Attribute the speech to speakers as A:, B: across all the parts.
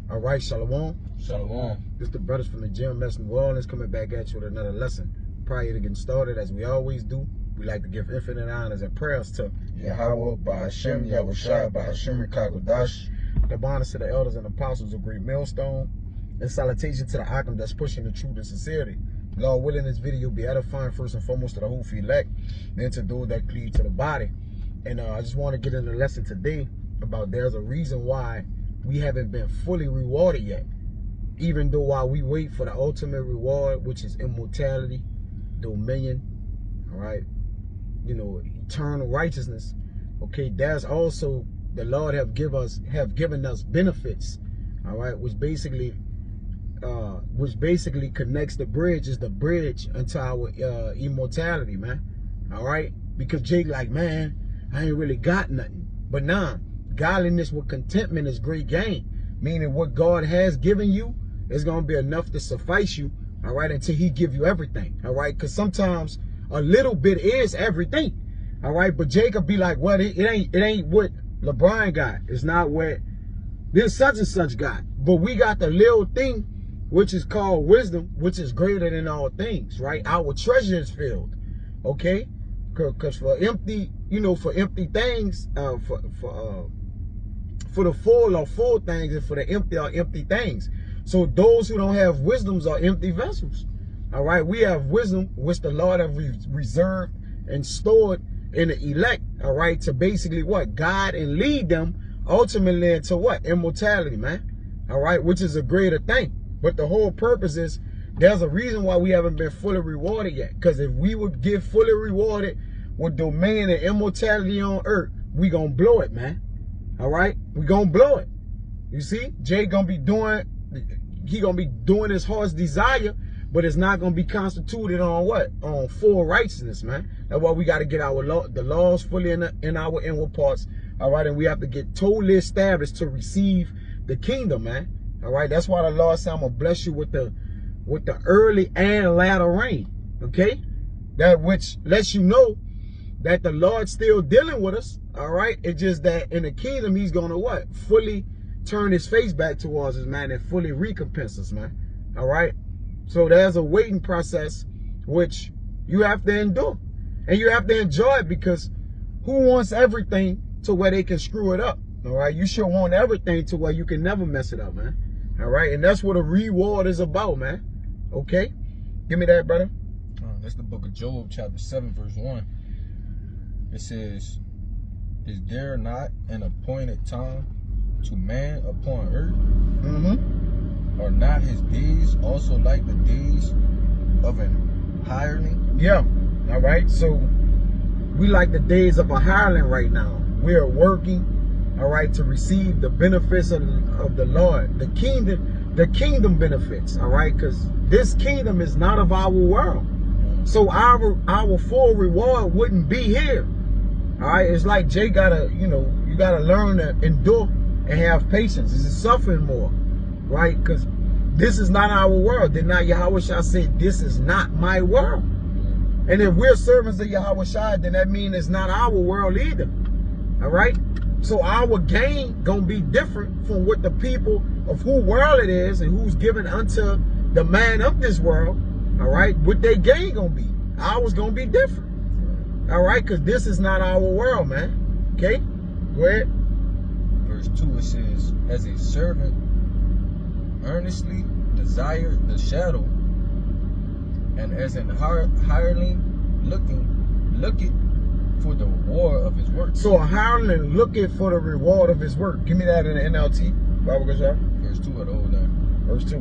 A: All right, Shalom.
B: Shalom.
A: This the brothers from the GMS New Orleans coming back at you with another lesson. Prior to getting started, as we always do, we like to give infinite honors and prayers to
B: Yahweh, Ba'Hashem, Yahushua, Ba'Hashem, Rikagodash.
A: the bonus to the elders and apostles of Great Millstone, and salutation to the Akim that's pushing the truth and sincerity. Lord willing, this video will be edifying first and foremost to the whole elect, then to those that cleave to the body. And I just want to get into the lesson today about there's a reason why we haven't been fully rewarded yet. Even though while we wait for the ultimate reward, which is immortality, dominion, all right, you know, eternal righteousness, okay, there's also the Lord have given us benefits, all right, which basically connects the bridge, is the bridge unto our immortality, man. All right, because Jake like, man, I ain't really got nothing, but nah, godliness with contentment is great gain. Meaning what God has given you is going to be enough to suffice you, all right, until he give you everything, all right? Because sometimes a little bit is everything, all right? But Jacob be like, well, it ain't what LeBron got. It's not what this such and such got. But we got the little thing, which is called wisdom, which is greater than all things, right? Our treasure is filled, okay? Because for empty, you know, for empty things, for the full are full things, and for the empty are empty things. So those who don't have wisdoms are empty vessels. All right, we have wisdom, which the Lord have reserved and stored in the elect. All right, to basically what? Guide and lead them ultimately into what? Immortality, man. All right, which is a greater thing. But the whole purpose is there's a reason why we haven't been fully rewarded yet. Because if we would get fully rewarded with dominion and immortality on earth, we gonna blow it, man. All right, we gonna blow it. You see, Jay gonna be doing, he gonna be doing his heart's desire, but it's not gonna be constituted on what? On full righteousness, man. That's why we got to get the laws fully in our inward parts. All right, and we have to get totally established to receive the kingdom, man. All right, that's why the Lord said, I'm gonna bless you with the early and latter rain. Okay, that which lets you know that the Lord's still dealing with us. All right, it's just that in the kingdom, he's gonna what? Fully turn his face back towards us, man, and fully recompense us, man. All right, so there's a waiting process which you have to endure, and you have to enjoy it, because who wants everything to where they can screw it up? All right, you should want everything to where you can never mess it up, man. All right, and that's what a reward is about, man. Okay, give me that, brother.
B: That's the book of Job, chapter 7, verse 1. It says, is there not an appointed time to man upon earth?
A: Mm-hmm.
B: Are not his days also like the days of an hireling?
A: Yeah. All right. So we like the days of a hireling right now. We are working, all right, to receive the benefits of the Lord, the kingdom benefits. All right, because this kingdom is not of our world. So our full reward wouldn't be here. All right, it's like Jay gotta, you know, you gotta learn to endure and have patience. This is suffering more, right? Because this is not our world. Did not Yahushua say, this is not my world? And if we're servants of Yahushua, then that means it's not our world either. All right? So our gain gonna be different from what the people of who world it is and who's given unto the man of this world. All right? What their gain gonna be. Ours gonna be different. All right, because this is not our world, man. Okay, go ahead.
B: Verse 2, it says, as a servant earnestly desired the shadow, and as an hireling looketh for the reward of his work.
A: So a hireling looketh for the reward of his work. Give me that in the NLT. Bible goes out.
B: Verse 2 of the old one.
A: Verse 2.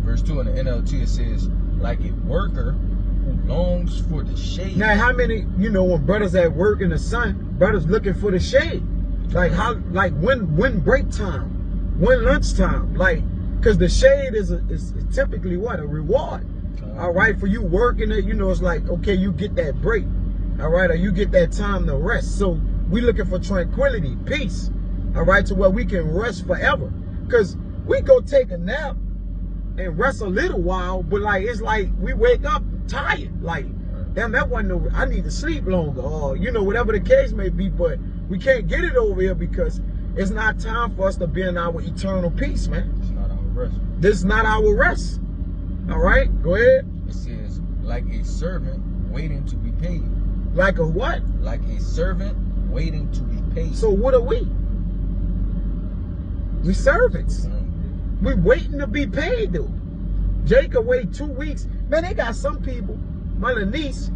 B: Verse 2 in the NLT, it says, like a worker who longs for the shade.
A: Now, how many, you know, when brothers at work in the sun, brothers looking for the shade? Like how, like when break time, when lunch time, like, because the shade is typically what? A reward. All right, for you working it, you know, it's like, okay, you get that break, all right, or you get that time to rest. So we looking for tranquility, peace, all right, to where we can rest forever. Because we go take a nap and rest a little while, but like, it's like we wake up tired, like, damn, that wasn't I need to sleep longer, or, you know, whatever the case may be, but we can't get it over here because It's not time for us to be in our eternal peace, man.
B: It's not our rest.
A: This is not our rest. All right, go ahead.
B: It says, like a servant waiting to be paid.
A: Like a what?
B: Like a servant waiting to be paid.
A: So what are we? We servants. We waiting to be paid, though. Jacob wait 2 weeks. Man, they got some people. My little niece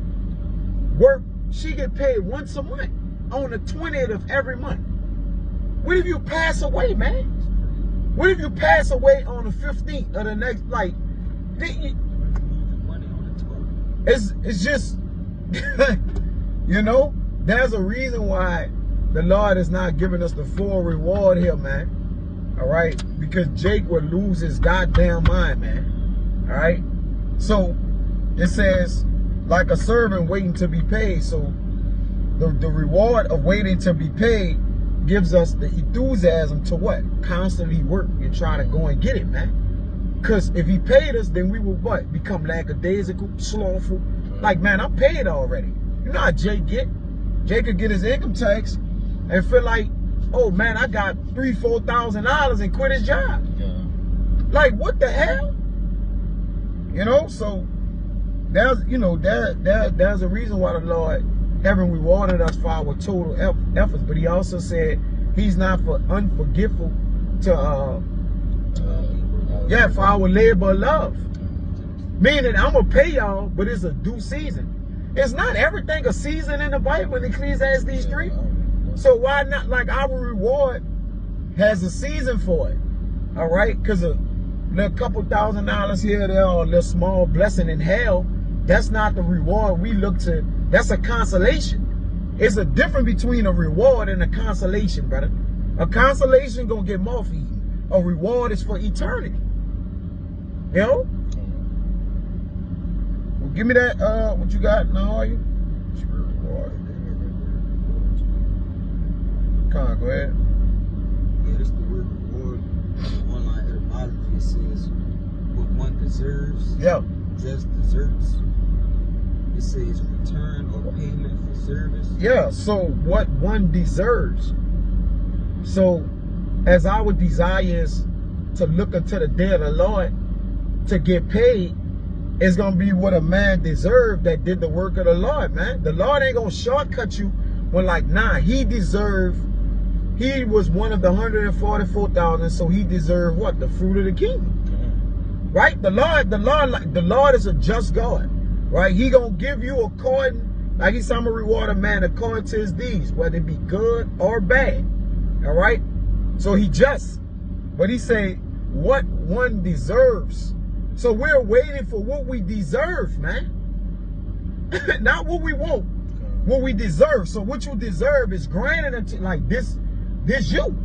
A: work. She get paid once a month on the 20th of every month. What if you pass away, man? What if you pass away on the 15th of the next? Like, it's just, you know, there's a reason why the Lord is not giving us the full reward here, man. All right, because Jake would lose his goddamn mind, man. All right, so it says like a servant waiting to be paid. So the reward of waiting to be paid gives us the enthusiasm to what? Constantly work and try to go and get it, man. Because if he paid us, then we will what? Become lackadaisical, slothful. Like, man, I'm paid already. You know how Jake get? Jake could get his income tax and feel like, oh man, I got $3,000-4,000 and quit his job.
B: Yeah.
A: Like, what the hell? You know, so there's, you know, there's a reason why the Lord haven't rewarded us for our total efforts, but he also said he's not for unforgiveful to for our labor of love. Meaning I'm gonna pay y'all, but it's a due season. It's not everything a season in the Bible in Ecclesiastes 3. So why not? Like, our reward has a season for it. All right, because a couple $1,000 here or there, or a little small blessing in hell, that's not the reward we look to. That's a consolation. It's a difference between a reward and a consolation, brother. A consolation gonna get moth-eaten. A reward is for eternity. You know? Well, give me that. What you got now? Are you? Come on, go ahead.
C: Here's the word reward. Online etymology, it says what one deserves.
A: Yeah.
C: Just deserts. It says return or payment for service.
A: Yeah, so what one deserves. So as our desire is to look unto the day of the Lord to get paid, it's going to be what a man deserved that did the work of the Lord, man. The Lord ain't going to shortcut you when, like, nah, he deserved, he was one of the 144,000, so he deserved what? The fruit of the kingdom. Right? The Lord is a just God. Right? He gonna give you according, like he said, I'm gonna reward a man according to his deeds, whether it be good or bad. All right? So he just. But he say what one deserves. So we're waiting for what we deserve, man. Not what we want. What we deserve. So what you deserve is granted unto, like, this you.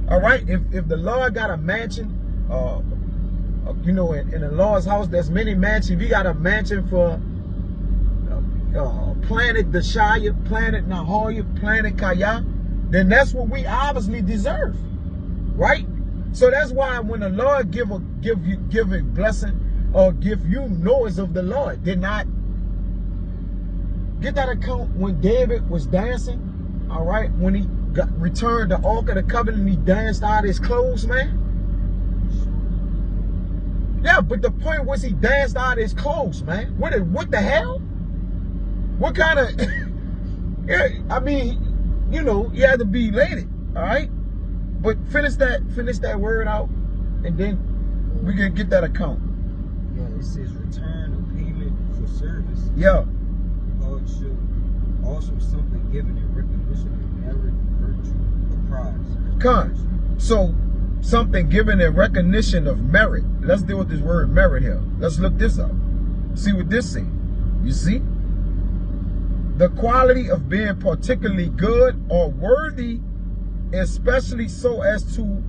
A: All right? If the Lord got a mansion, you know, in the Lord's house, there's many mansions. We got a mansion for Planet Deshaya, Planet Nahoya, Planet Kaya, then that's what we obviously deserve, right? So that's why when the Lord give a blessing or give you noise of the Lord, did not get that account when David was dancing, all right? When he returned the Ark of the Covenant, he danced out his clothes, man. Yeah, but the point was he danced out his clothes, man. What the hell? What kind of, I mean, you know, you had to be elated, all right? But finish that word out, and then we can get that account.
C: Yeah, it says return or payment for service.
A: Yeah.
C: Hardship, also something given in recognition of merit, virtue, or prize.
A: Con. So, something given in recognition of merit. Let's deal with this word merit here. Let's look this up. See what this says. You see? The quality of being particularly good or worthy, especially so as to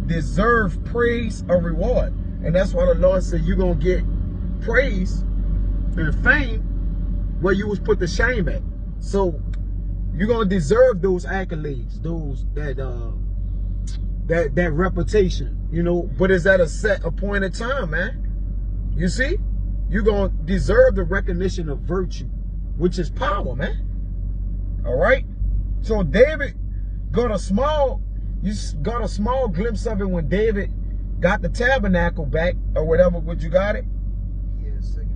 A: deserve praise or reward. And that's why the Lord said you're going to get praise and fame where you was put to shame at. So you're going to deserve those accolades, those that reputation, you know, but it's at a set appointed time, man. You see? You're going to deserve the recognition of virtue, which is power, man. All right? So David got a small, You got a small glimpse of it when David got the tabernacle back or whatever. Would you got it?
C: Yeah, 2 Samuel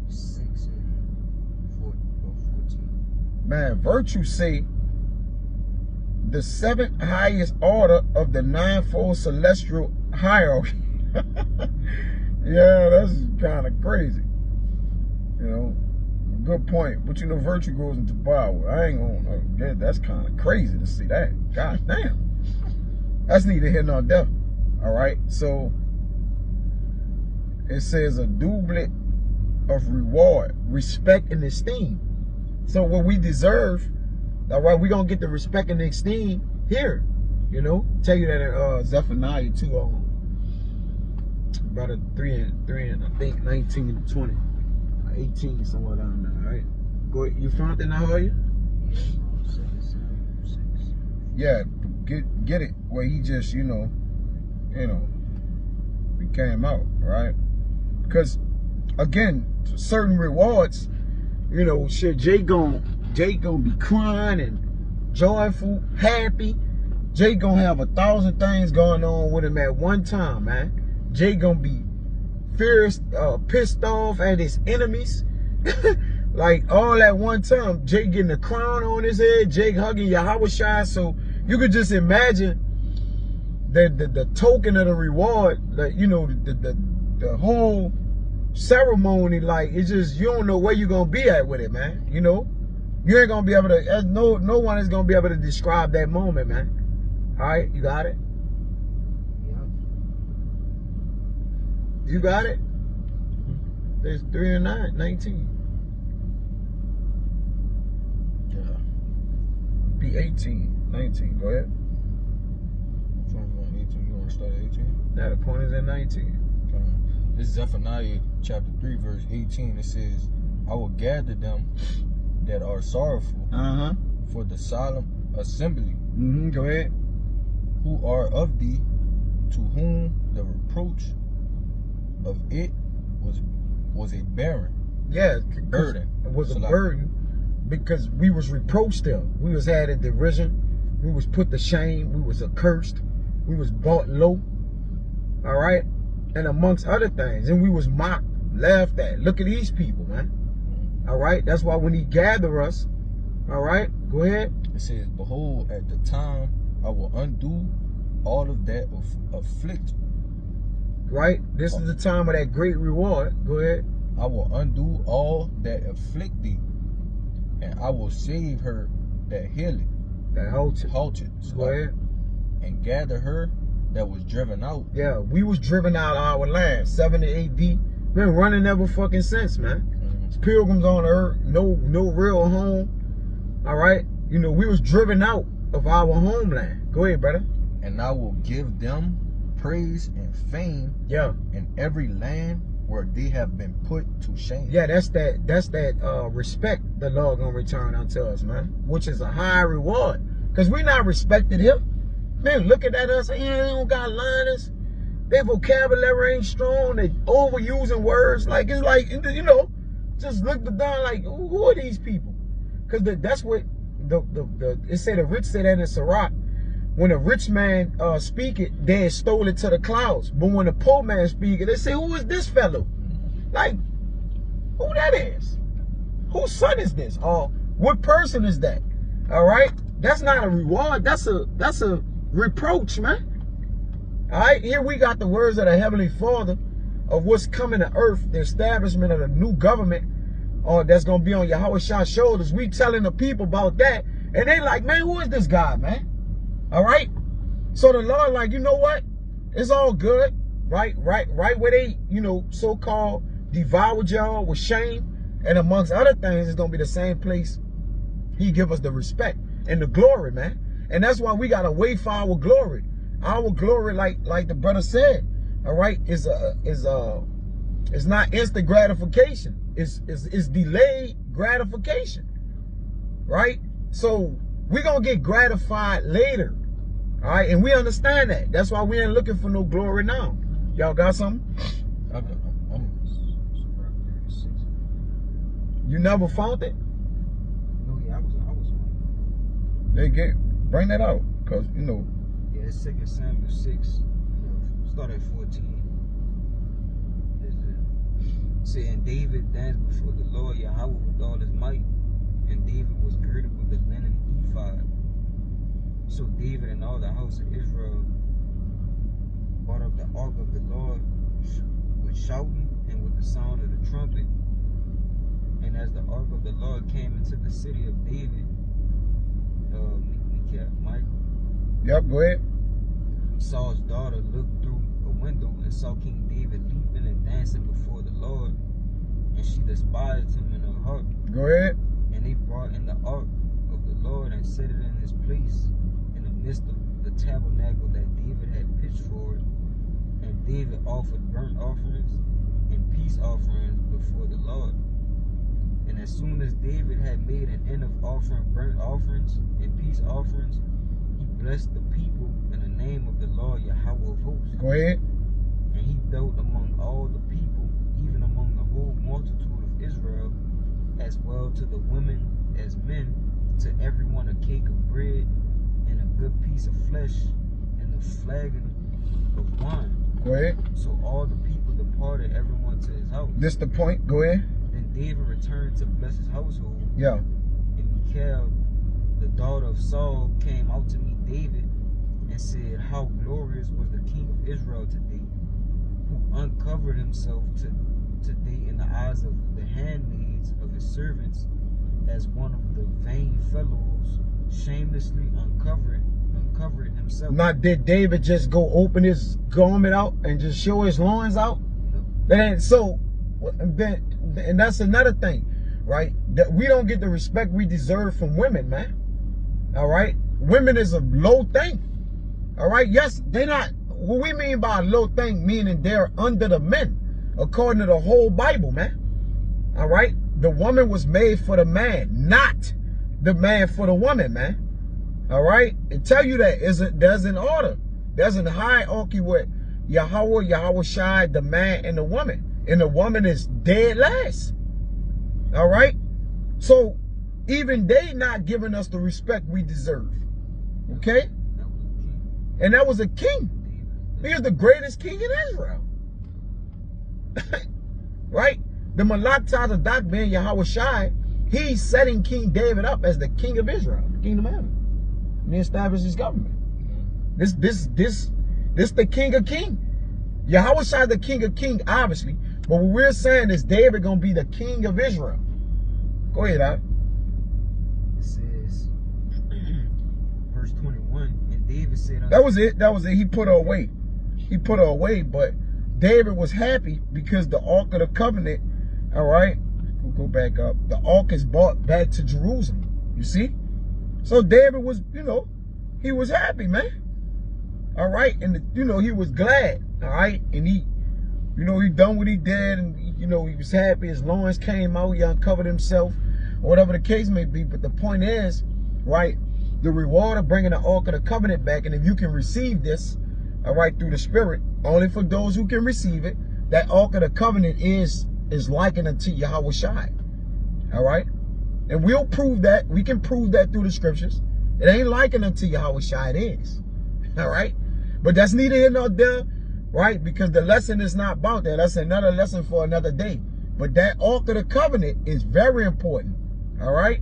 C: 6 and 14.
A: Man, virtue say the 7th highest order of the 9-fold celestial hierarchy. Yeah, that's kind of crazy. You know, good point. But you know, virtue grows into power. I ain't gonna. That's kind of crazy to see that. God damn. That's neither here nor there. All right. So it says a doublet of reward, respect, and esteem. So what we deserve, all right, we're gonna get the respect and the esteem here. You know, tell you that in Zephaniah 2, about a 3 and I think 19 and 20, 18 somewhere down there. All right, go. You found it now, are you?
C: Yeah, 2 Samuel 6.
A: Yeah, get it where he just we came out, right? Because again, certain rewards, you know, shit, Jay gonna be crying and joyful, happy. Jay gonna have 1,000 things going on with him at one time, man. Jay gonna be fierce, pissed off at his enemies. Like all at one time. Jay getting a crown on his head, Jay hugging Yahushua. So you could just imagine the token of the reward, like, you know, the whole ceremony. Like, it's just, you don't know where you're gonna be at with it, man. You know, you ain't gonna be able to, no one is gonna be able to describe that moment, man. All right, you got it?
C: Yeah.
A: You got it? There's 3 and 9, 19.
B: Yeah.
A: Be 18, 19. Go ahead.
B: From 18, you want to start at 18?
A: Now the point is at 19.
B: This is Zephaniah chapter 3, verse 18. It says, I will gather them that are sorrowful for the solemn assembly,
A: Go ahead.
B: who are of thee, to whom the reproach of it was a barren.
A: Yeah,
B: Burden.
A: It was a
B: So like-
A: burden because we was reproached them. We was had in derision. We was put to shame. We was accursed. We was brought low. All right? And amongst other things. And we was mocked, laughed at. Look at these people, man. All right? That's why when he gather us, all right? Go ahead.
B: It says, behold, at the time I will undo all of that afflict.
A: Right? This is the time of that great reward. Go ahead.
B: I will undo all that afflict thee, and I will save her that healeth,
A: That halted. Go ahead.
B: and gather her that was driven out.
A: Yeah, we was driven out of our land. 70 AD. Been running ever fucking since, man. It's pilgrims on earth. No real home. All right? You know, we was driven out of our homeland. Go ahead, brother.
B: And I will give them praise and fame
A: Yeah.
B: in every land where they have been put to shame.
A: Yeah, that's that respect the Lord gonna return unto us, man. Which is a high reward. Because we not respected him. Man, looking at us, yeah, they don't got liners. Their vocabulary ain't strong. They overusing words. Like, it's like, you know, just look down like, who are these people? Because that's what it said, the rich said that in Sirach. When a rich man speak it, they stole it to the clouds. But when a poor man speak it, they say, who is this fellow? Like, who that is? Whose son is this? Or what person is that? All right? That's not a reward. That's a reproach, man. All right? Here we got the words of the Heavenly Father of what's coming to earth, the establishment of the new government that's going to be on Yahushua's shoulders. We telling the people about that. And they like, man, who is this guy, man? All right? So the Lord like, you know what? It's all good. Right where they, you know, so-called devoured y'all with shame. And amongst other things, it's going to be the same place he give us the respect and the glory, man. And that's why we got to wait for our glory. Our glory, like the brother said, all right, is not instant gratification. It's delayed gratification. Right? So we're going to get gratified later. All right, and we understand that. That's why we ain't looking for no glory now. Y'all got something? You never found it?
C: No, yeah, I was on.
A: They Bring that out, because, you know.
C: Yeah, it's 2 Samuel 6. Start at 14. Saying David danced before the Lord Yahweh with all his might, and David was girded with the linen ephod. So David and all the house of Israel brought up the ark of the Lord with shouting and with the sound of the trumpet. And as the ark of the Lord came into the city of David, Michael.
A: Yep, go ahead.
C: Saul's daughter looked through a window and saw King David leaping and dancing before the Lord, and she despised him in her heart.
A: Go ahead.
C: And they brought in the ark of the Lord and set it in his place in the midst of the tabernacle that David had pitched for it. And David offered burnt offerings and peace offerings before the Lord. And as soon as David had made an end of offering burnt offerings and peace offerings, he blessed the people in the name of the Lord Yahweh of hosts.
A: Go ahead.
C: And he dealt among all the people, even among the whole multitude of Israel, as well to the women as men, to everyone a cake of bread and a good piece of flesh and a flagon of wine.
A: Go ahead.
C: So all the people departed, everyone to his house.
A: This the point. Go ahead.
C: Then David returned to bless his household.
A: Yeah.
C: And Michal, the daughter of Saul, came out to meet David and said, how glorious was the king of Israel today, who uncovered himself today in the eyes of the handmaids of his servants, as one of the vain fellows shamelessly uncovered himself.
A: Now, did David just go open his garment out and just show his loins out?
C: No.
A: And so, and that's another thing, right? That we don't get the respect we deserve from women, man. All right? Women is a low thing. All right? Yes, they're not. What we mean by a low thing, meaning they're under the men, according to the whole Bible, man. All right? The woman was made for the man, not the man for the woman, man. All right? And tell you that there's an order. There's a hierarchy with Yahweh Shai, the man and the woman. And the woman is dead last. All right? So, even they not giving us the respect we deserve. Okay? And that was a king. He is the greatest king in Israel. Right? The Malak Tazadak ben Yahweh Shai, he's setting King David up as the king of Israel, the kingdom of heaven. And he established his government. This the king of kings. Yahweh Shai the king of kings, obviously. But what we're saying is David gonna be the king of Israel. Go ahead, Al.
C: It says, verse 21, and David said,
A: that was it. He put her away. He put her away, but David was happy because the Ark of the Covenant, all right, we'll go back up. The Ark is brought back to Jerusalem. You see? So David was, he was happy, man. All right, and he was glad. All right, and he done what he did, and he was happy. His loins came out, he uncovered himself, or whatever the case may be. But the point is, right, the reward of bringing the Ark of the Covenant back, and if you can receive this, all right, through the Spirit, only for those who can receive it, that Ark of the Covenant is likened unto Yahweh Shai. All right, and we'll prove that. We can prove that through the scriptures. It ain't likened unto Yahweh Shai. It is. All right, but that's neither here nor there. Right, because the lesson is not about that. That's another lesson for another day. But that Ark of the Covenant is very important. All right,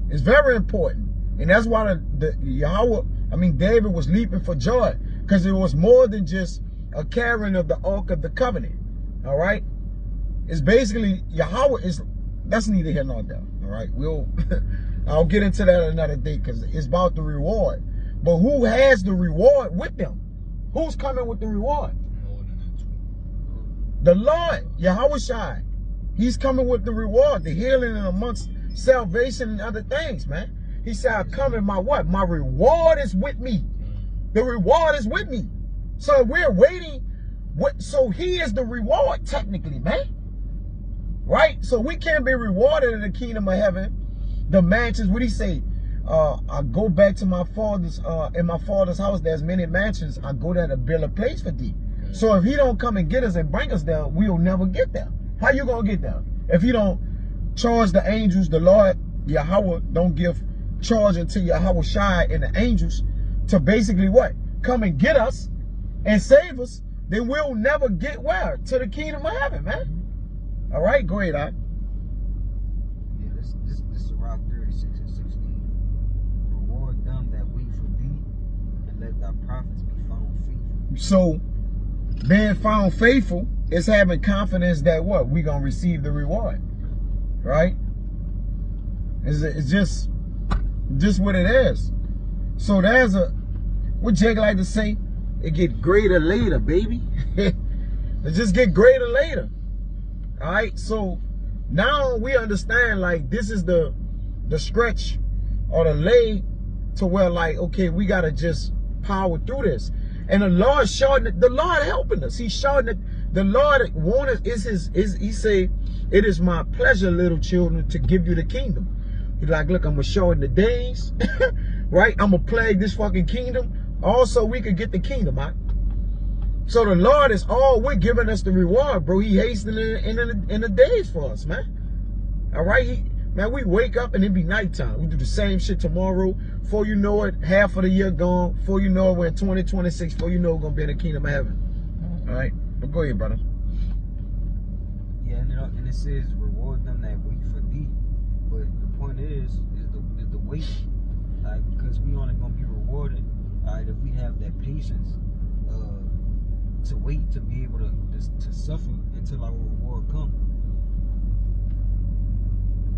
A: it's very important, and that's why David was leaping for joy, because it was more than just a carrying of the Ark of the Covenant. All right, it's basically that's neither here nor there. All right, I'll get into that another day because it's about the reward. But who has the reward with them? Who's coming with the reward? The Lord, Yahweh Shai. He's coming with the reward, the healing and amongst salvation and other things, man. He said, I come in my what? My reward is with me. The reward is with me. So we're waiting. So he is the reward, technically, man. Right? So we can't be rewarded in the kingdom of heaven. The mansions, what he say? I go back to my father's, in my father's house, there's many mansions. I go there to build a place for thee. So if he don't come and get us and bring us there, we'll never get there. How you gonna get there? If he don't charge the angels, the Lord, Yahweh, don't give charging to Yahweh Shai and the angels to basically what? Come and get us and save us, then we'll never get where? To the kingdom of heaven, man. All right, go ahead,
C: Yeah, this is around 36 and 16. Reward them that wait for thee, and let thy prophets be found faithful.
A: So, being found faithful is having confidence that what? We gonna receive the reward, right? It's just what it is. So there's what Jake like to say, it get greater later, baby. It just get greater later. All right, so now we understand, like, this is the stretch or the lay to where, like, okay, we gotta just power through this. And the Lord the Lord helping us. He's showing that the Lord wanted he say, it is my pleasure, little children, to give you the kingdom. He's like, look, I'm gonna shorten the days, right? I'm gonna plague this fucking kingdom. Also, we could get the kingdom, right? So the Lord is always giving us the reward, bro. He hastening in the days for us, man. All right, man, we wake up and it be nighttime. We do the same shit tomorrow. Before you know it, half of the year gone. Before you know it, we're in 2026. Before you know, we're gonna be in the kingdom of heaven. All right, but go ahead, brother.
C: Yeah, and it says reward them that wait for thee. But the point is the wait, like, because we only gonna be rewarded, all right, if we have that patience to wait, to be able to suffer until our reward comes.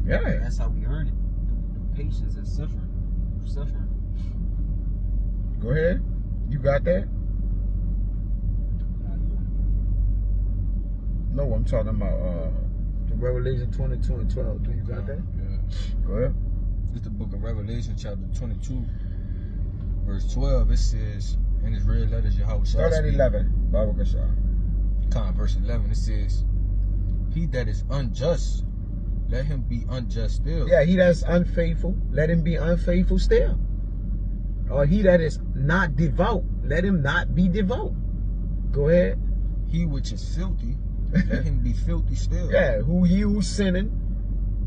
A: Yeah,
C: That's how we earn it. Through patience and suffering.
A: Go ahead. You got that? No, I'm talking about the Revelation 22 and 12. Do you got that?
B: Yeah.
A: Go ahead.
B: It's the book of Revelation, chapter 22, verse 12. It says, in its red letters, Yahweh
A: Start at 11. Baba Kashar.
B: Verse 11, it says, he that is unjust, let him be unjust still.
A: Yeah, he that's unfaithful, let him be unfaithful still. Or he that is not devout, let him not be devout. Go ahead.
B: He which is filthy, let him be filthy still.
A: Yeah, who's sinning,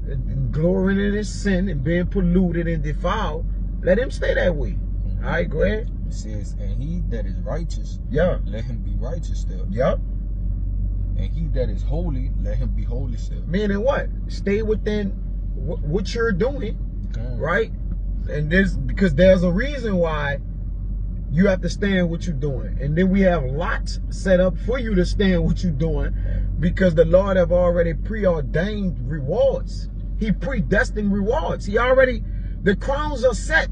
A: and glorying in his sin and being polluted and defiled, let him stay that way. All right, go ahead.
B: It says, and he that is righteous,
A: Yeah.
B: let him be righteous still.
A: Yep.
B: And he that is holy, let him be holy still.
A: Meaning what? Stay within what you're doing, right? And because there's a reason why you have to stand what you're doing. And then we have lots set up for you to stand what you're doing, because the Lord have already preordained rewards. He predestined rewards. The crowns are set,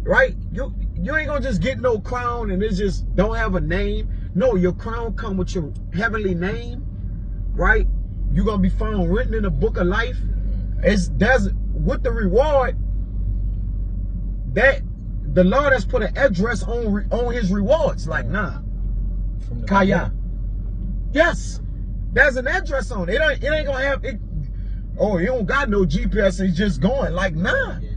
A: right? You ain't gonna just get no crown and it just don't have a name. No, your crown come with your heavenly name, right? You're gonna be found written in the book of life. There's with the reward that the Lord has put an address on his rewards. Like, nah,
B: From the
A: Kaya. Yes, there's an address on it. It ain't gonna have it. Oh, you don't got no GPS. It's just going. Like, nah.
C: Yeah,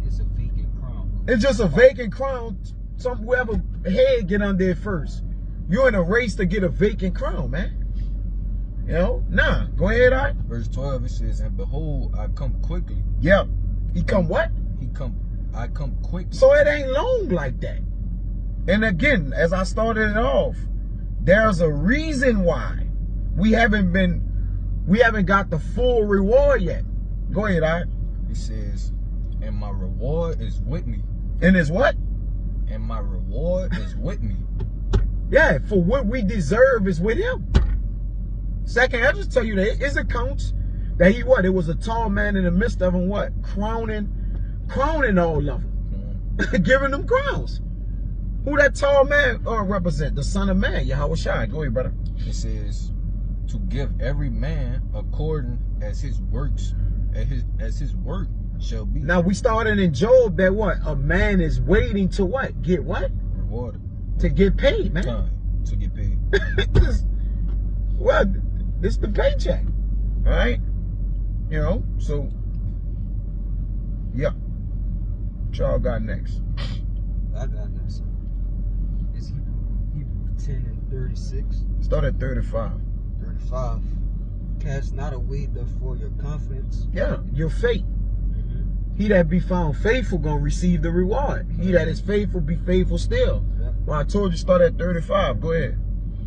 C: it's a vacant crown.
A: It's just a vacant crown. Whoever head get under it first. You're in a race to get a vacant crown, man. You know? Nah. Go ahead, all right?
B: Verse 12, it says, and behold, I come quickly.
A: Yeah. He come what?
B: I come quickly.
A: So it ain't long like that. And again, as I started it off, there's a reason why we haven't got the full reward yet. Go ahead, all right?
B: It says, and my reward is with me.
A: And it's what?
B: And my reward is with me.
A: Yeah, for what we deserve is with him. Second, I'll just tell you that it's accounts that he what? It was a tall man in the midst of them, what? Crowning all of them. Giving them crowns. Who that tall man represent? The Son of Man, Yahweh Shai. Go ahead, brother.
B: It says, to give every man according as his works, as his work shall be.
A: Now we started in Job that what? A man is waiting to what? Get what?
B: Rewarded.
A: To get paid, man.
B: Time to get paid.
A: Well, this the paycheck. All right? You know, so yeah. What y'all got next?
C: I got this. It's Hebrew 10 and 36.
A: Start at 35.
C: 35. Cast not away therefore your confidence.
A: Yeah, your fate. he that be found faithful gonna receive the reward. He that is faithful be faithful still.
C: Yep.
A: Well, I told you start at 35. Go ahead.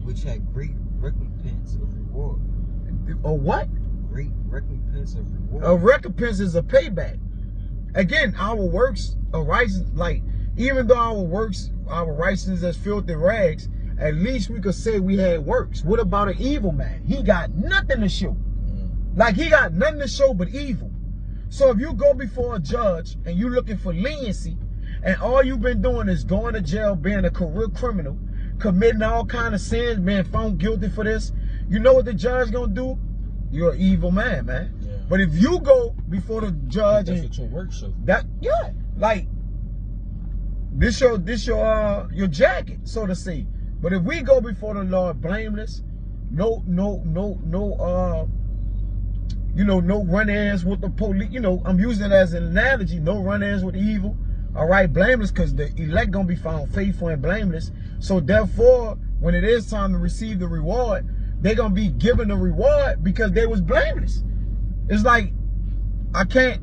C: Which had great recompense of reward.
A: Or what?
C: Great recompense of reward.
A: A recompense is a payback. Again, our works are righteous. Like, even though our righteousness as filthy rags, at least we could say we had works. What about an evil man? He got nothing to show. Like, he got nothing to show but evil. So if you go before a judge and you looking for leniency, and all you've been doing is going to jail, being a career criminal, committing all kind of sins, being found guilty for this, you know what the judge gonna do? You're an evil man, man.
B: Yeah.
A: But if you go before the judge
B: That's
A: and
B: what your work show.
A: that, yeah, like this your jacket, so to say. But if we go before the Lord blameless, no run-ins with the police. You know, I'm using it as an analogy. No run-ins with evil. All right, blameless, because the elect gonna be found faithful and blameless. So therefore, when it is time to receive the reward, they're gonna be given the reward because they was blameless. It's like, I can't.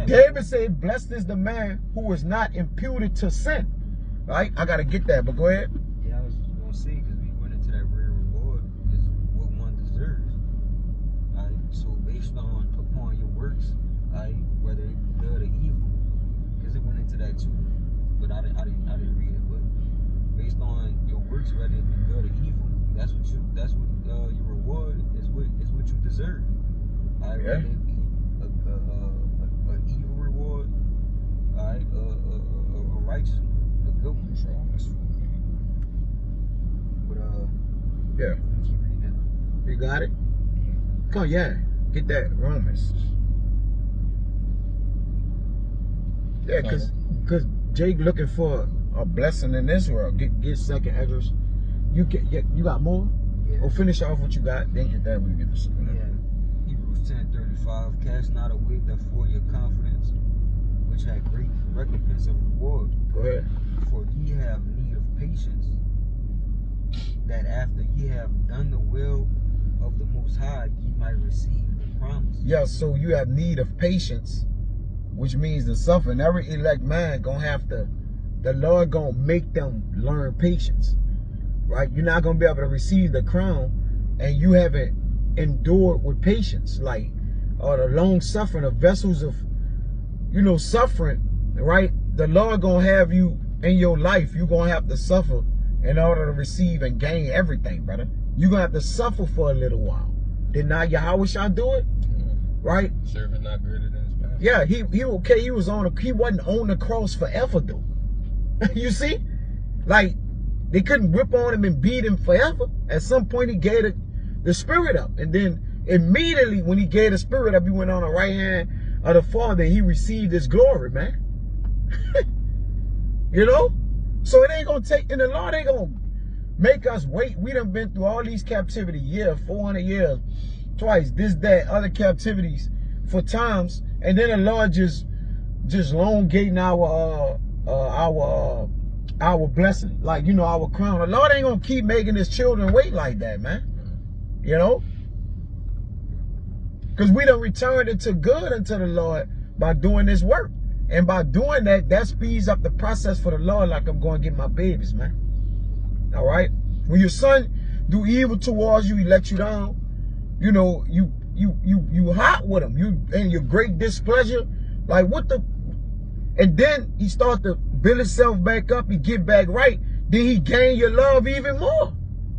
A: David said, "Blessed is the man who is not imputed to sin." Right? I gotta get that, but go ahead.
C: Yeah, I was gonna say, because we went into that real reward is what one deserves. So based upon your works, whether it be good or evil, because it went into that too. But I didn't read it. But based on your works, whether it be good or evil, that's what your reward is. What you deserve.
A: Yeah.
C: Whether it be an evil reward, a righteous one. Good one. But
A: Yeah.
C: keep reading it.
A: You got it? Come on, yeah. Get that Romans. Yeah, cause Jake looking for a blessing in this world. Get second Ezra. You got more?
C: Yeah.
A: Or finish off what you got, then get that when you get the second.
C: Yeah. Hebrews 10:35. Cast not away therefore your confidence, which had great recompense of reward.
A: Go ahead.
C: For ye have need of patience, that after ye have done the will of the Most High, ye might receive the promise.
A: Yeah, so you have need of patience, which means the suffering. Every elect man gonna have to, the Lord gonna make them learn patience, right? You're not gonna be able to receive the crown and you haven't endured with patience, like, or the long suffering of vessels of, suffering, right? The Lord gonna have you in your life. You're gonna have to suffer in order to receive and gain everything, brother. You're gonna have to suffer for a little while. Did not Yahweh shall do it? Right?
B: Servant not greater than his master.
A: Yeah, he wasn't on the cross forever though. You see? Like, they couldn't whip on him and beat him forever. At some point he gave the spirit up. And then immediately when he gave the spirit up, he went on the right hand of the Father. He received his glory, man. So it ain't gonna take, and the Lord ain't gonna make us wait. We done been through all these captivity years, 400 years, twice, this, that, other captivities for times, and then the Lord just elongating our blessing, like, our crown. The Lord ain't gonna keep making his children wait like that, man. Because we done returned it to good unto the Lord by doing this work. And by doing that, that speeds up the process for the Lord, like I'm going to get my babies, man. All right? When your son do evil towards you, he let you down, you hot with him. You and your great displeasure, like what the, and then he start to build himself back up, he get back right, then he gain your love even more.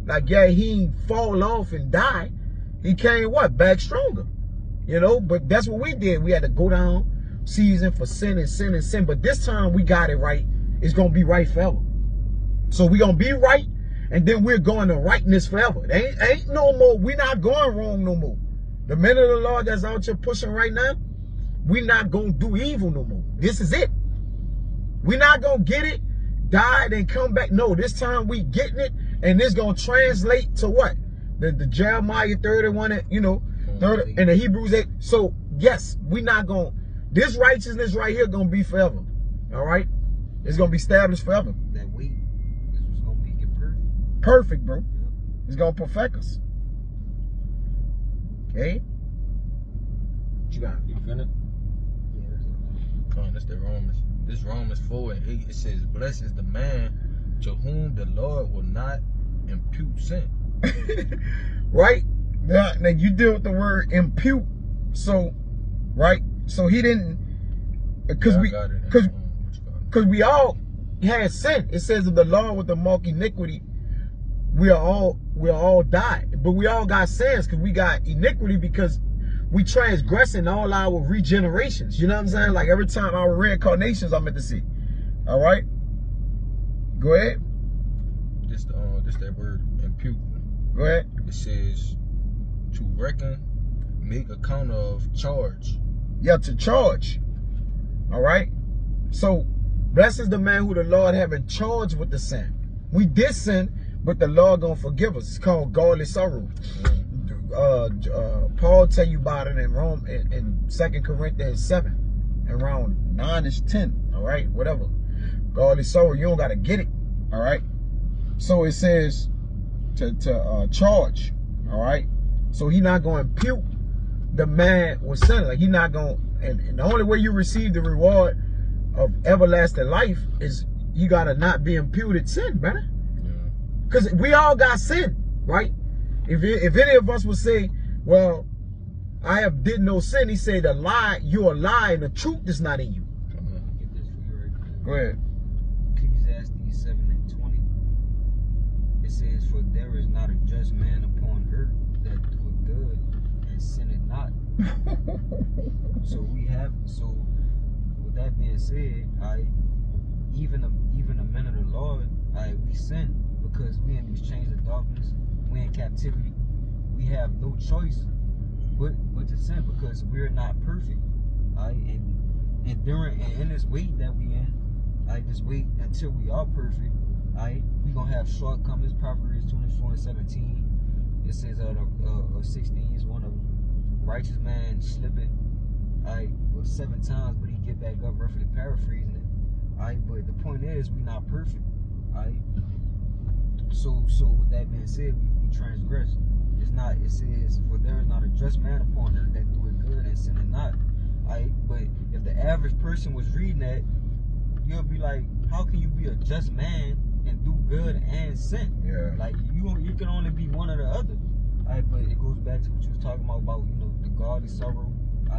A: Like, yeah, he ain't fall off and die. He came what? Back stronger. But that's what we did. We had to go down season for sin and sin and sin, but this time we got it right. It's gonna be right forever. So we gonna be right, and then we're going to rightness forever. Ain't no more. We not going wrong no more. The men of the Lord that's out here pushing right now, we not gonna do evil no more. This is it. We not gonna get it, die, then come back. No, this time we getting it, and this gonna translate to what? The Jeremiah 31, 30, and the Hebrews 8. So yes, we not gonna. This righteousness right here gonna be forever. All right? It's gonna be established forever.
C: That weight is what's gonna make it perfect.
A: Perfect, bro. It's gonna perfect us. Okay? What you got?
B: You finished? That's the Romans. This Romans 4:8. It says, "Blessed is the man to whom the Lord will not impute sin."
A: Right? Now you deal with the word impute. So, right? So he didn't, because we all had sin. It says that the Lord with the mark iniquity, we are all died. But we all got sins because we got iniquity because we transgressing all our regenerations. You know what I'm saying? Like every time our reincarnations I'm meant to see. All right? Go ahead.
B: This that word impute.
A: Go ahead.
B: It says to reckon, make account of, charge.
A: Yeah, to charge. All right? So, blessed is the man who the Lord haven't charged with the sin. We did sin, but the Lord gonna forgive us. It's called godly sorrow. Paul tell you about it in 2 Corinthians 7, around 9-ish, 10. All right, whatever. Godly sorrow, you don't gotta get it. All right. So it says to charge. All right. So he not gonna impute the man with sin. Like he not gonna. And the only way you receive the reward of everlasting life is you gotta not be imputed sin, brother. Because we all got sin, right? If any of us would say, well, I have did no sin, he said, the lie, you're a lie, and the truth is not in you.
C: Get this for you right quick.
A: Go ahead.
C: Ecclesiastes 7:20. It says, "For there is not a just man upon earth that doeth good and sinneth not." So with that being said, even the men of the Lord, we sin because we in these chains of darkness, we in captivity. We have no choice but to sin because we're not perfect. And in this wait that we in, just wait until we are perfect. We gonna have shortcomings. Proverbs 24:17. It says of 16 is one of them. Righteous man slippeth 7 times, but he get back up, roughly paraphrasing it. But the point is, we not perfect. So with that being said, we transgress. It says, "For there is not a just man upon earth that doeth good and sinneth not." But if the average person was reading that, you'll be like, how can you be a just man and do good and sin?
A: Yeah.
C: Like you can only be one or the other. But it goes back to what you was talking about the godly sorrow.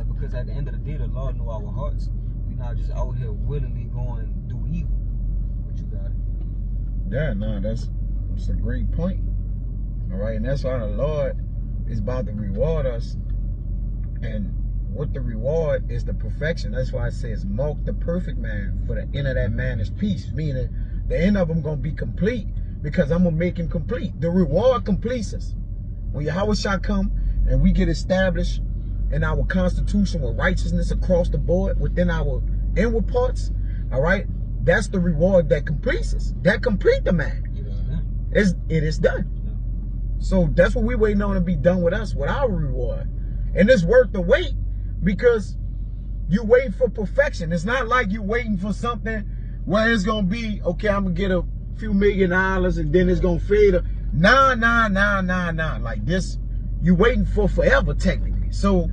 C: Because at the end of the day, the Lord know our hearts. We're not just out here willingly going to do evil. But you got it.
A: Yeah, no, that's a great point. All right, and that's why the Lord is about to reward us. And what the reward is the perfection. That's why it says, mark the perfect man, for the end of that man is peace. Meaning, the end of him going to be complete because I'm going to make him complete. The reward completes us. When Yahweh shall come and we get established in our constitution with righteousness across the board within our inward parts, all right, that's the reward that completes us. That complete the man. It is done. So that's what we're waiting on to be done with us, with our reward. And it's worth the wait because you wait for perfection. It's not like you waiting for something where it's going to be, okay, I'm going to get a few $1 million and then it's going to fade. Nah. Like this, you waiting for forever, technically. So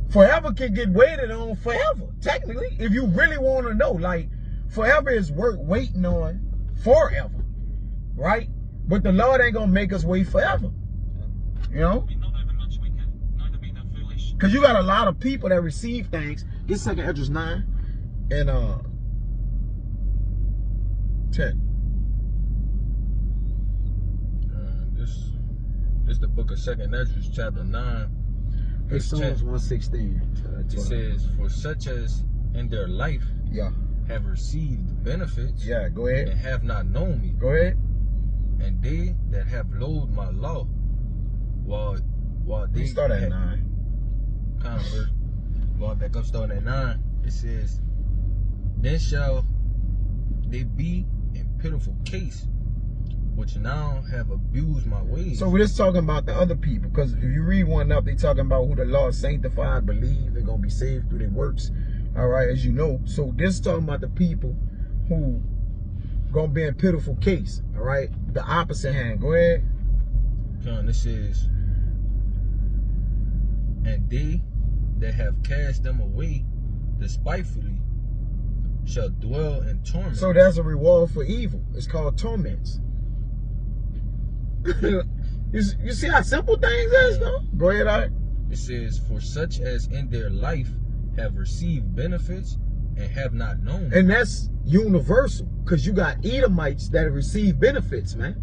A: forever can get waited on forever, technically, if you really want to know. Like, forever is worth waiting on forever, right? But the Lord ain't going to make us wait forever, you know? Because you got a lot of people that receive things. This 2 Esdras 9 and 10.
B: This the book of 2 Esdras, chapter 9.
A: It's Psalms 116.
B: It says, "For such as in their life have received benefits,
A: go ahead,
B: and have not known me.
A: Go ahead.
B: And they that have loathed my law, while they
A: start at 9.
B: Going back up, starting at 9, it says, "Then shall they be in pitiful case, which now have abused my ways."
A: So we're just talking about the other people, because if you read one up, they talking about who the Lord sanctified, believe, they're going to be saved through their works. All right, as you know. So this is talking about the people who going to be in pitiful case. All right, the opposite hand. Go ahead.
B: John, this says, "And they that have cast them away despitefully shall dwell in torment.
A: So that's a reward for evil. It's called torments. You see how simple things is, though? Go ahead, all right.
B: It says, for such as in their life have received benefits and have not known.
A: And that's universal, because you got Edomites that have received benefits, man.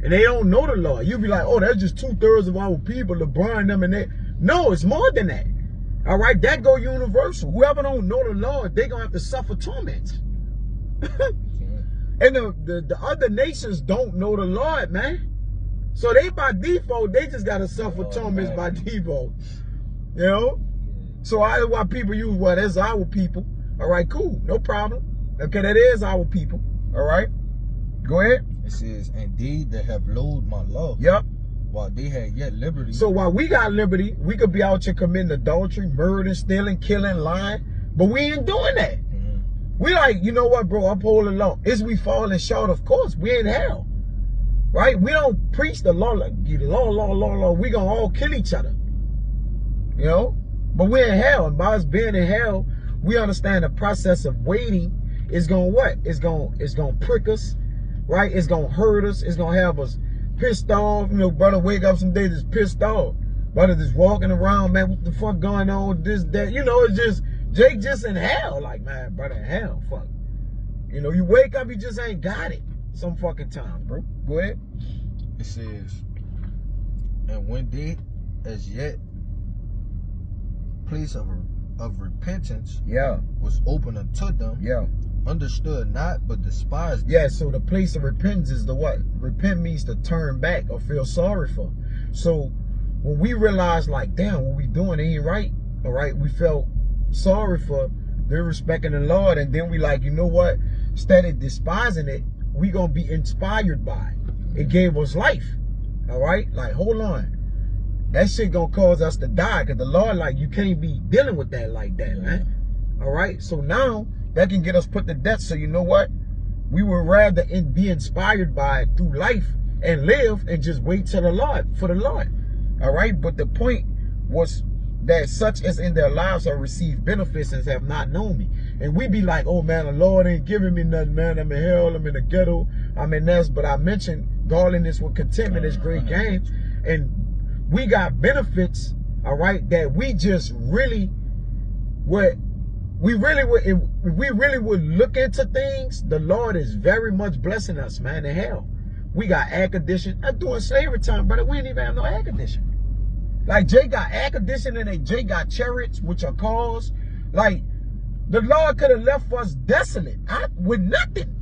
A: And they don't know the Lord. You be like, oh, that's just 2/3 of our people, LeBron, them, and they. No, it's more than that. All right, that go universal. Whoever don't know the Lord, they gonna have to suffer torments. And the other nations don't know the Lord, man. So they by default, they just gotta suffer torments by default. You know? So that's why people use, well, that's our people. All right, cool, no problem. Okay, that is our people. All right, go ahead.
B: It says, indeed, they have loathed my law.
A: Yep.
B: While they had yet liberty.
A: So while we got liberty, we could be out here committing adultery, murdering, stealing, killing, lying, but we ain't doing that. We like, you know what, bro, uphold the law. Is we falling short? Of course, we in hell. Right? We don't preach the law like law. We gonna all kill each other. You know? But we're in hell, and by us being in hell, we understand the process of waiting is gonna what? It's gonna prick us, right? It's gonna hurt us, it's gonna have us pissed off. You know, brother wake up some days just pissed off. Brother just walking around, man, what the fuck going on? This, that, you know, it's just Jake just in hell. Like, man, brother, in hell, fuck. You know, you wake up, you just ain't got it some fucking time, bro. Go ahead.
B: It says, and when they as yet place of repentance was open unto them, understood not but despised.
A: Yeah, so the place of repentance is the what? Repent means to turn back or feel sorry for. So when we realize, like, damn, what we doing ain't right, all right, we felt sorry for their respecting the Lord, and then we like, you know what? Instead of despising it, we gonna be inspired by it. It gave us life, all right? Like, hold on. That shit gonna cause us to die, because the Lord, like, you can't be dealing with that like that, man. All right? So now, that can get us put to death. So you know what? We would rather be inspired by it through life and live and just wait till the Lord, for the Lord. All right? But the point was that such as in their lives have received benefits and have not known me. And we be like, oh man, the Lord ain't giving me nothing, man. I'm in hell, I'm in the ghetto, I'm in this. But I mentioned godliness with contentment is great gain. And we got benefits, all right, that we just really would, if we really would look into things, the Lord is very much blessing us, man, in hell. We got air conditioning. I'm doing slavery time, brother. We didn't even have no air conditioning. Like, Jay got air conditioning and Jay got chariots, which are cars. Like, the Lord could have left us desolate with nothing.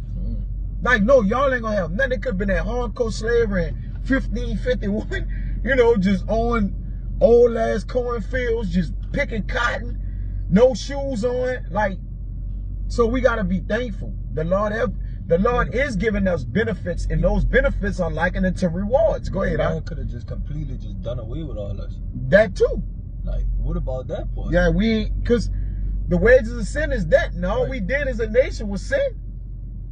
A: Like, no, y'all ain't gonna have nothing. It could have been that hardcore slavery in 1551, you know, just on old ass cornfields, just picking cotton, no shoes on. Like, so we gotta be thankful. The Lord is giving us benefits, and those benefits are likened into rewards. Go ahead.
B: God could have just completely just done away with all this.
A: That too.
B: Like, what about that part?
A: Yeah, because the wages of sin is death, and all we did as a nation was sin.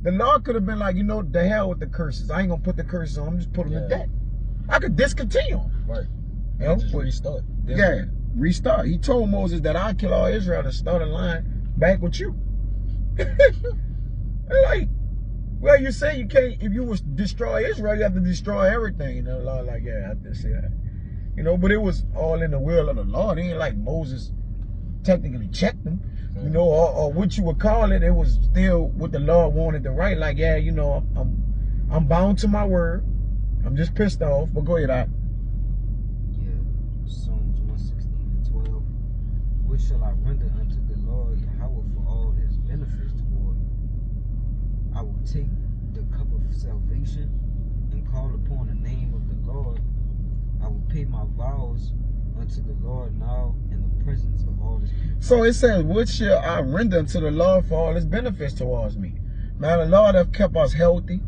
A: The Lord could have been like, you know, the hell with the curses. I ain't gonna put the curses on. I'm just putting them to death. I could discontinue them.
B: Right.
A: You know,
B: just restart.
A: Restart. He told Moses that I'd kill all Israel and start a line back with you. Like, well, you say you can't, if you was destroy Israel, you have to destroy everything. You know, the Lord like, yeah, I have to say that. You know, but it was all in the will of the Lord. It ain't like Moses technically checked them. You know, or what you would call it, it was still what the Lord wanted to write. Like, yeah, you know, I'm bound to my word. I'm just pissed off. But go ahead,
C: Yeah, Psalms 116:12. What shall I render unto the Lord Yahweh for all his benefits toward me? I will take the cup of salvation and call upon the name of the Lord. I will pay my vows unto the Lord now in the presence of all his people.
A: So it says, what shall I render unto the Lord for all his benefits towards me? Man, the Lord have kept us healthy,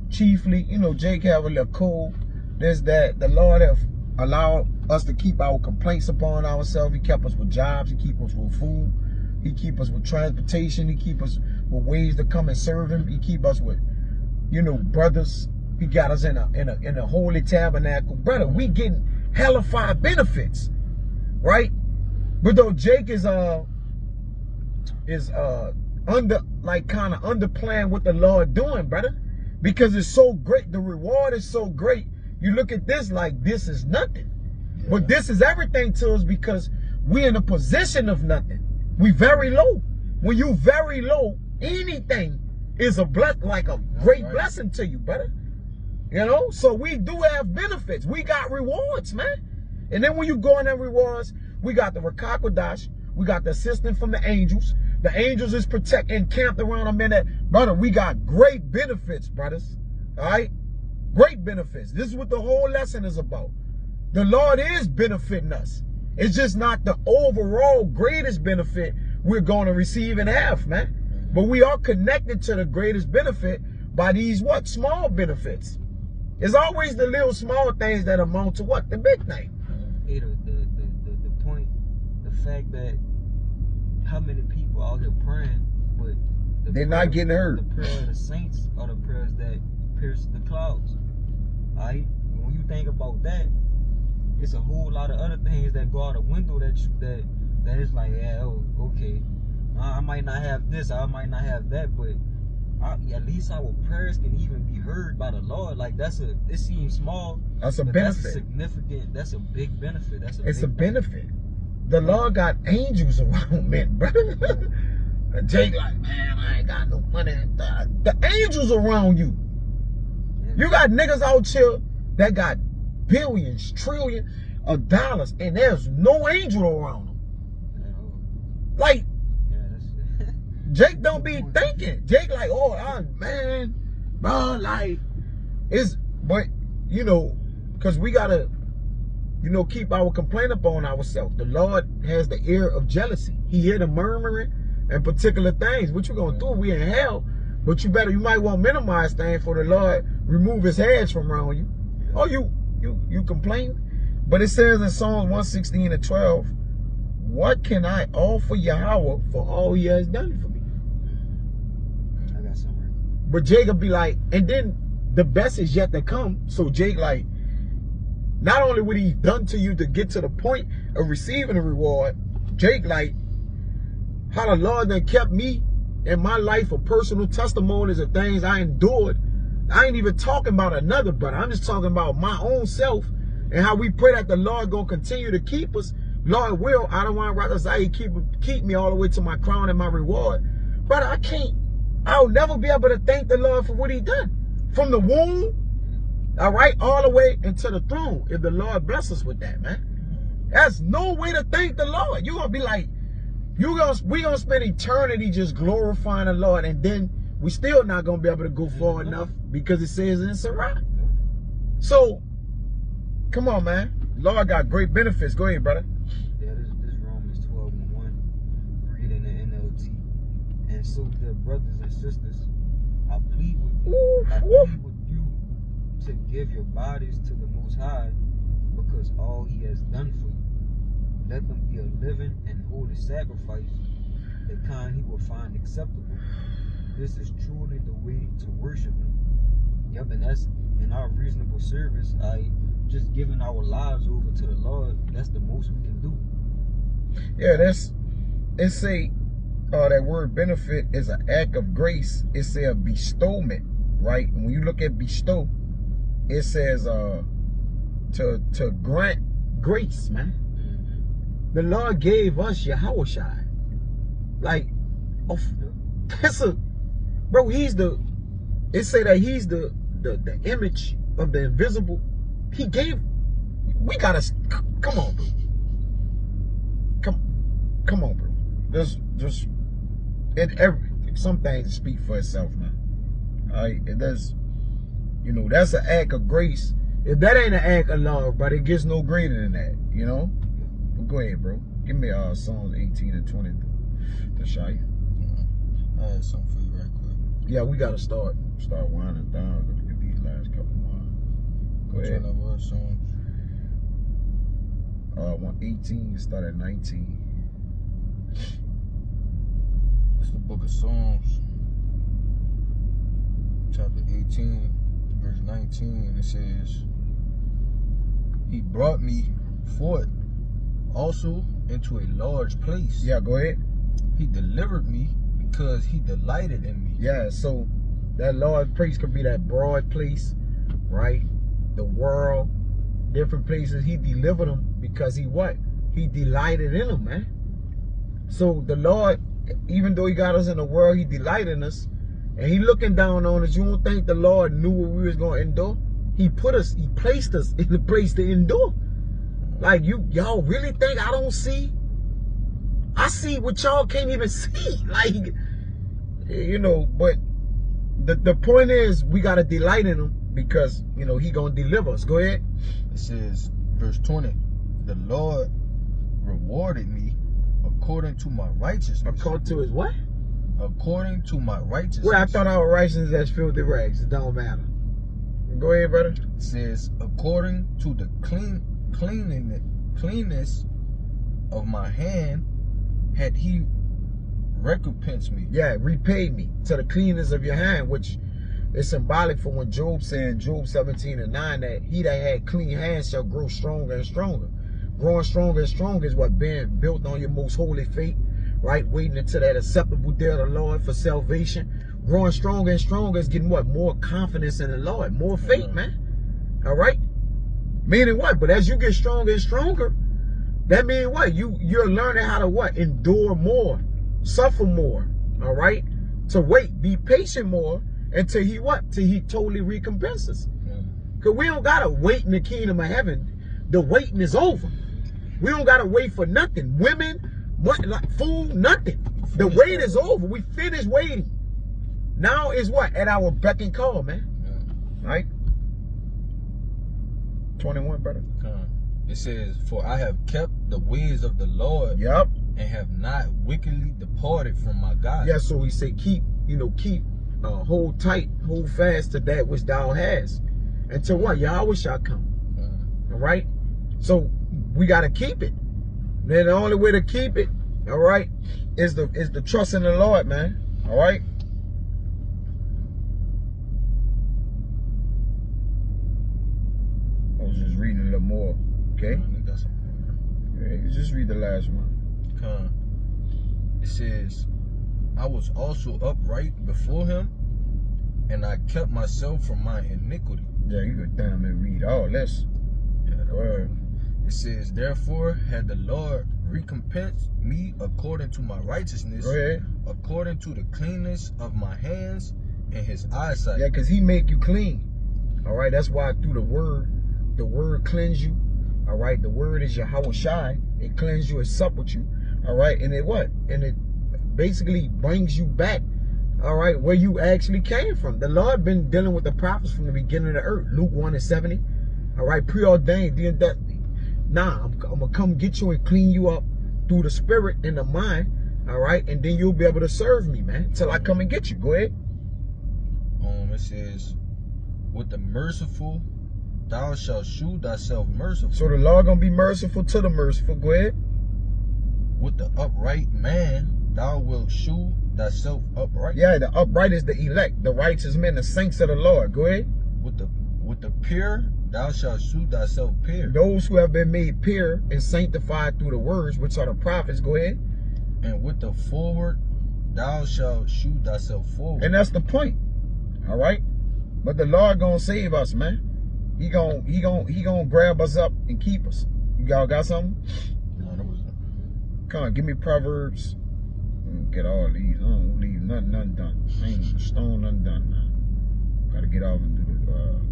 A: chiefly. You know, Jake have a little cold. There's that. The Lord have allowed us to keep our complaints upon ourselves. He kept us with jobs. He keep us with food. He keep us with transportation. He keep us with ways to come and serve him. He keep us with, you know, brothers. He got us in a holy tabernacle. Brother, we getting hellified benefits, right? But though Jake is kind of underplaying what the Lord doing, brother. Because it's so great. The reward is so great. You look at this like this is nothing. Yeah. But this is everything to us because we in a position of nothing. We very low. When you very low, anything is a great blessing to you, brother. You know? So we do have benefits. We got rewards, man. And then when you go in them rewards, we got the Rakakwadash. We got the assistance from the angels. The angels is encamped around them in that. Brother, we got great benefits, brothers. All right? Great benefits. This is what the whole lesson is about. The Lord is benefiting us. It's just not the overall greatest benefit we're going to receive and have, man. But we are connected to the greatest benefit by these what? Small benefits. It's always the little small things that amount to what? The big thing.
C: The point, the fact that how many people out here praying, but
A: they're not getting hurt.
C: The prayer of the saints are the prayers that pierce the clouds. Alright? When you think about that, it's a whole lot of other things that go out the window that is like, yeah, oh, okay. I might not have this, I might not have that, but at least our prayers can even be heard by the Lord. Like it seems small.
A: That's a benefit.
C: That's significant. That's a big benefit.
A: It's a benefit. The Lord got angels around me, brother. Jake like, man, I ain't got no money. The angels around you. You got niggas out here that got billions, trillions of dollars, and there's no angel around them. Like, Jake don't be thinking. Jake like, oh, man, bro, like, but, you know, because we got to, you know, keep our complaint upon ourselves. The Lord has the ear of jealousy. He hear the murmuring and particular things. What you going to do? We in hell. But you might want to minimize things for the Lord remove his hands from around you. Oh, you complain? But it says in Psalms 116:12, what can I offer Yahweh for all he has done for me?
C: I got something.
A: But Jacob be like, and then the best is yet to come. So Jake like, not only what he done to you to get to the point of receiving a reward, Jake like, how the Lord done kept me in my life of personal testimonies of things I endured. I ain't even talking about another brother. I'm just talking about my own self and how we pray that the Lord gonna continue to keep us. Lord will. I don't want to say keep me all the way to my crown and my reward. Brother, I'll never be able to thank the Lord for what he done. From the womb, all right, all the way into the throne. If the Lord bless us with that, man. There's no way to thank the Lord. You're gonna be like, we gonna spend eternity just glorifying the Lord, and then we still not gonna be able to go far enough because it says in Sirach. So, come on, man. Lord got great benefits. Go ahead, brother.
C: Yeah, this Romans 12:1. Read in the NLT. And so, dear brothers and sisters, I plead with you to give your bodies to the Most High, because all He has done for you. Let them be a living and holy sacrifice, the kind He will find acceptable. This is truly the way to worship Him. Yep, and that's in our reasonable service. Just giving our lives over to the Lord. That's the most we can do.
A: Yeah, that word benefit is an act of grace. It's a bestowment, right? When you look at bestow, it says to grant grace, man. The Lord gave us Yahushua. Like, bro, it say that he's the image of the invisible. We gotta, come on, bro. Come on, bro. Some things speak for itself, man. All right, it does. You know, that's an act of grace. If that ain't an act of love, but it gets no greater than that, you know? But go ahead, bro. Give me Psalms 18 and 20 to show you.
B: I had something for you right quick.
A: Yeah, we gotta start winding down. Look at these last couple ones. Go ahead.
B: Which one Psalms?
A: 118, start at 19.
B: It's the book of Psalms, chapter 18, verse 19. It says, He brought me forth also into a large place.
A: Yeah, go ahead.
B: He delivered me because he delighted in me.
A: Yeah, so that Lord's place could be that broad place, right? The world, different places. He delivered them because he what? He delighted in them, man. So the Lord, even though he got us in the world, he delighted in us. And he looking down on us. You don't think the Lord knew what we was going to endure? He placed us in the place to endure. Like, y'all really think I don't see? I see what y'all can't even see. Like, you know, but the point is, we got to delight in him because, you know, he going to deliver us. Go ahead.
B: It says, verse 20, the Lord rewarded me according to my righteousness.
A: According to his what?
B: According to my righteousness.
A: Well, I thought our righteousness as filthy rags. It don't matter. Go ahead, brother.
B: It says, according to the cleanness of my hand, had he recompensed me.
A: Yeah, repaid me to the cleanness of your hand, which is symbolic for when Job said in Job 17:9 that he that had clean hands shall grow stronger and stronger. Growing stronger and stronger is what being built on your most holy faith, right? Waiting until that acceptable day of the Lord for salvation. Growing stronger and stronger is getting what? More confidence in the Lord, more faith, man. All right? Meaning what? But as you get stronger and stronger, that means what? You're learning how to what? Endure more, suffer more, all right? To wait, be patient more until he what? Till he totally recompenses. Because we don't got to wait in the kingdom of heaven. The waiting is over. We don't got to wait for nothing. Women, what, like food, nothing. The wait is over. We finished waiting. Now is what? At our beck and call, man. Right? 21, brother.
B: It says, for I have kept the ways of the Lord.
A: Yep.
B: And have not wickedly departed from my God.
A: Yeah, so he said, keep, hold tight, hold fast to that which thou hast. Until what? Yahweh shall come. All right? So we got to keep it. Then the only way to keep it, all right, is the trust in the Lord, man. All right? I was just reading a little more, okay? Yeah, just read the last one.
B: It says, I was also upright before him, and I kept myself from my iniquity.
A: Yeah, you go down and read all this.
B: Yeah, it says, therefore had the Lord recompensed me according to my righteousness, according to the cleanness of my hands and his eyesight.
A: Yeah, because he make you clean. All right, that's why through the word cleanse you. All right, the word is Yahweh Shai. It cleanses you, it sup with you. All right, and it what? And it basically brings you back, all right, where you actually came from. The Lord been dealing with the prophets from the beginning of the earth. Luke 1:70. All right, preordained. Nah, I'm going to come get you and clean you up through the spirit and the mind, all right? And then you'll be able to serve me, man, till I come and get you. Go ahead.
B: It says, with the merciful, thou shalt shew thyself merciful.
A: So the Lord going to be merciful to the merciful. Go ahead.
B: With the upright man, thou wilt shew thyself upright.
A: Yeah, the upright is the elect, the righteous men, the saints of the Lord. Go ahead.
B: With the pure, thou shalt shew thyself pure.
A: Those who have been made pure and sanctified through the words, which are the prophets. Go ahead.
B: And with the forward, thou shalt shew thyself forward.
A: And that's the point. All right. But the Lord gonna save us, man. He gonna grab us up and keep us. Y'all got something?
B: No, that was it.
A: Come on, give me Proverbs. Get all these. I don't leave nothing done. I ain't stone nothing done now. Gotta get off and do the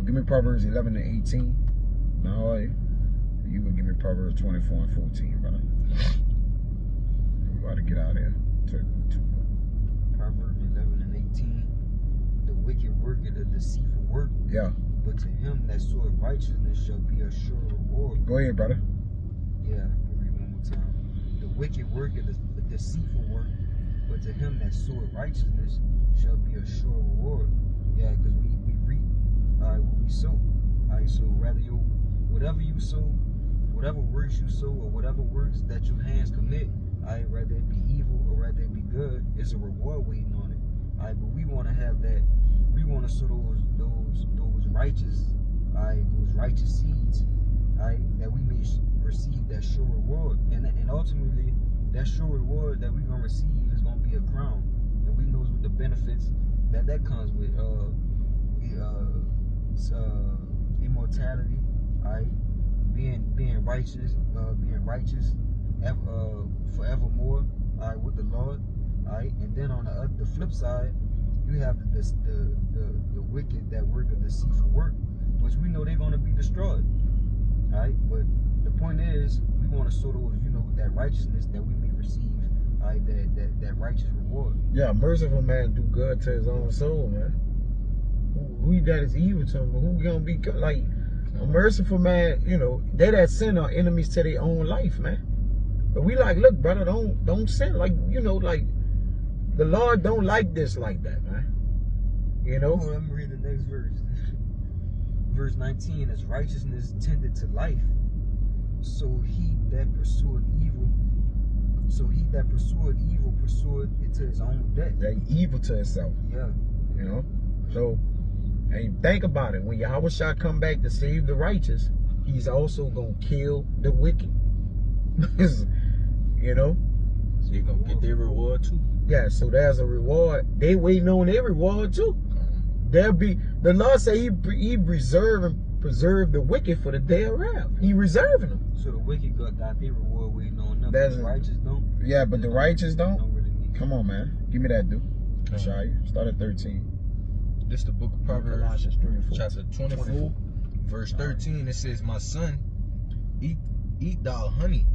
A: give me Proverbs 11:18. No, you would give me Proverbs 24 and 14, brother. We gotta get out of here.
C: Proverbs 11:18. The wicked worketh a deceitful work.
A: Yeah.
C: But to him that soweth righteousness shall be a sure reward.
A: Go ahead, brother.
C: Yeah, I'll read one more time. The wicked worketh a deceitful work, but to him that soweth righteousness shall be a sure reward. Yeah, because we reap what we sow. So whatever you sow, whatever works you sow, or whatever works that your hands commit, whether it be evil or whether it be good, is a reward waiting on it. But we want to have that. We want to sow those righteous seeds, that we may receive that sure reward. And ultimately, that sure reward that we're gonna receive is gonna be a crown, and we knows what the benefits that comes with immortality, right? Being righteous, forevermore, right, with the Lord, right? And then on the flip side, you have the wicked that work a deceitful work, which we know they're gonna be destroyed, right? But the point is, we want to sow those, that righteousness that we may receive, right? That righteous reward.
A: Yeah, merciful man do good to his own soul, man. Who that is evil to him? Who gonna be good? Like a merciful man? They that sin are enemies to their own life, man. But we like, look, brother, don't sin. Like like the Lord don't like this like that, man.
C: Oh, let me read the next verse. Verse 19 is righteousness tended to life. So he that pursued evil pursued it to his own death.
A: That evil to itself.
C: Yeah.
A: So, and think about it. When Yahweh shall come back to save the righteous, he's also gonna kill the wicked.
B: So you're gonna get their reward too.
A: Yeah. So there's a reward. They waiting on their reward too. The Lord say he preserve the wicked for the day of wrath. He reserving them.
C: So the wicked got their reward waiting on them. The righteous don't.
A: Yeah, but the righteous don't.
C: Really need.
A: Come on, man. Give me that, dude. Shia, start at 13.
B: This is the book of Proverbs,
A: Colossians 3 and 4.
B: chapter 24, verse 13. It says, "My son, eat thou honey,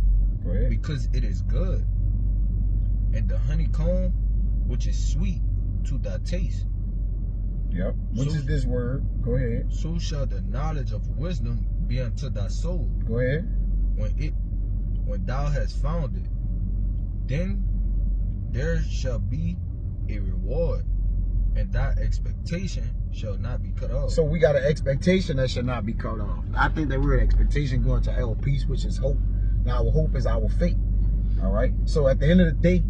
A: Go ahead.
B: because it is good, and the honeycomb, which is sweet to thy taste.
A: Yep. Which is this word? Go ahead.
B: So shall the knowledge of wisdom be unto thy soul.
A: Go ahead.
B: When thou hast found it, then there shall be a reward, and thy expectation shall not be cut off."
A: So we got an expectation that should not be cut off. I think that word expectation going to our peace, which is hope. Now our hope is our faith. All right. So at the end of the day,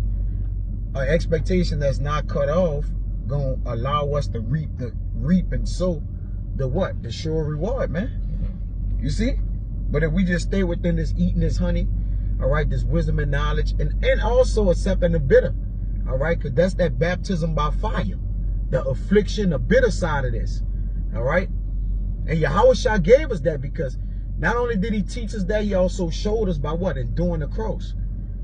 A: an expectation that's not cut off gonna allow us to reap and sow the sure reward, man. You see? But if we just stay within this eating this honey, all right, this wisdom and knowledge, and also accepting the bitter, all right, because that's that baptism by fire, the affliction, the bitter side of this, all right. And Yahushua gave us that because not only did he teach us that, he also showed us by what? Enduring the cross,